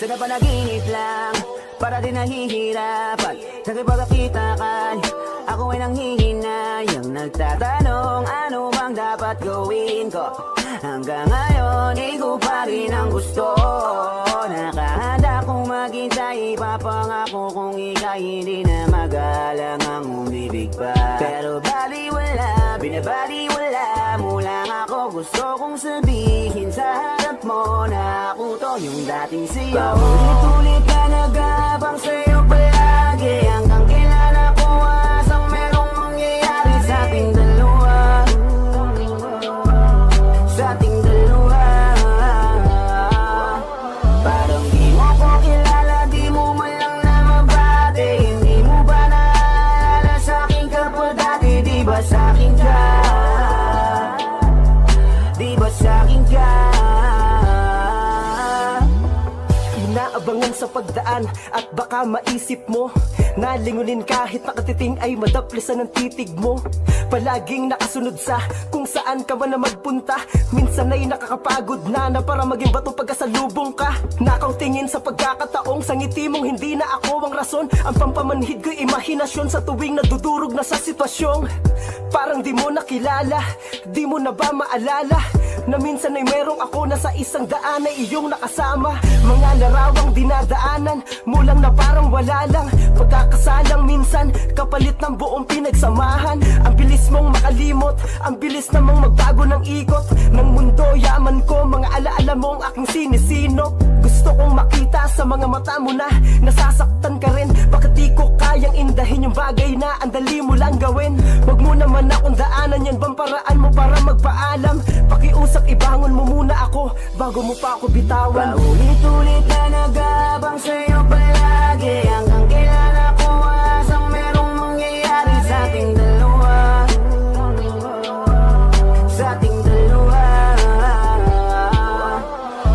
Sana panaginip lang, para din nahihirapan. Nakipagkakita ka, ako ay nanghihinayang nagtatanong, ano bang dapat gawin ko? Hanggang ngayon, ikaw pa rin ang gusto. Nakahanda kong maghintay, ipapangako kung ika'y hindi na magalang ang umibig pa. Pero baliwala, binabaliwala mo lang ako. Gusto kong sabihin sa harap mo na ako to yung dating sa'yo. Paulit-ulit ka nag-aabang sa'yo palagi, hanggang kailan ako asang merong mangyayari sa ating dalawa. Sa ating dalawa. Parang di mo ko kilala, di mo man lang namabate. Hindi mo ba naalala sa akin ka pa dati? Di ba sa akin ka? Di ba sa akin ka? Inaabangan sa pagdaan at baka maisip mo, nalingunin kahit nakatiting ay madaplisan ng titig mo. Palaging nakasunod sa kung saan ka man na magpunta. Minsan ay nakakapagod na para maging bato pagkasalubong ka. Nakaw tingin sa pagkakataong sa ngiti mong hindi na ako ang rason. Ang pampamanhid ko'y imahinasyon sa tuwing nadudurog na sa sitwasyong parang di mo nakilala. Di mo na ba maalala na minsan ay merong ako na sa isang daan ay iyong nakasama? Mga larawang dinadaanan mo lang na parang wala lang. Pagkakasalang minsan kapalit ng buong pinagsamahan. Ang bilis mong makalimot, ang bilis namang magbago ng ikot ng mundo. Yaman ko, mga alaala mo ang aking sinisinop. Gusto kong makita sa mga mata mo na nasasaktan ka rin. Bakit di ko kayang indahin yung bagay na ang dali mo lang gawin? Wag mo naman akong daanan, yan bang paraan mo para magpaalam? Pakiusap, ibangon mo muna ako bago mo pa ako bitawan. Paulit-ulit na nag-aabang sa'yo palagi, hanggang kailan ako asang merong mangyayari sa ating dalawa. Sa ating dalawa.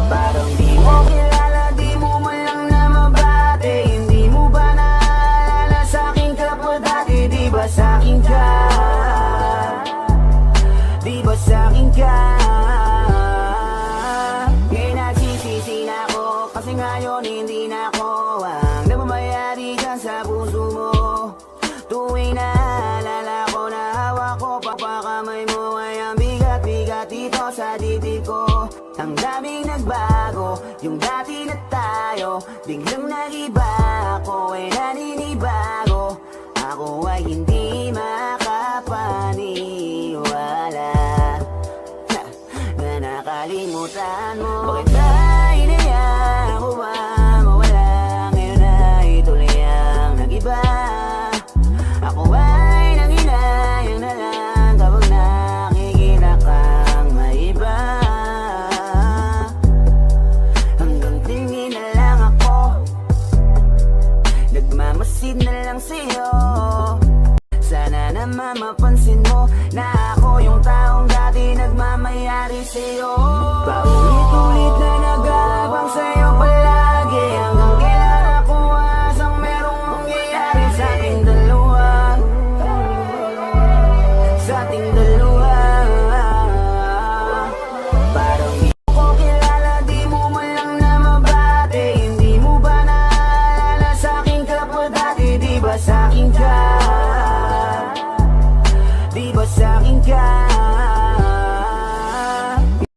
Parang di mo kilala, di mo man lang namabate. Hindi mo ba naalala sa akin ka pa dati? Di ba sa akin ka? Di ba sa akin ka? Ngayon nagsisisi na ako, kasi ngayon hindi na ako ang namamayari dyan sa puso mo. Tuwing naalala ko na hawak ko papakamay mo, ay ang bigat-bigat dito sa dibdib ko. Ang daming nagbago, yung dati na tayo, biglang nag-iba. Ako ay naninibago, ako ay hindi makapaniwala na nakalimutan mo. Bakit ba inayaan ko ba mawala? Ngayon ay tuloy ang nag-iba. Ako ay nanginayang na lang kapag nakikita kang maiba. Hanggang tingin na lang ako, nagmamasid na lang sa'yo. Sana naman mapansin mo na ako yung taong dati nagmamayari sa'yo. Paulit-ulit na nag-aabang sa'yo palagi, hanggang kailan ako asang merong mangyayari sa ating dalawa. Sa ating dalawa. Parang di ko kilala, di mo man lang namabate. Hindi mo ba naalala sa akin ka pa dati? Di ba sa akin ka?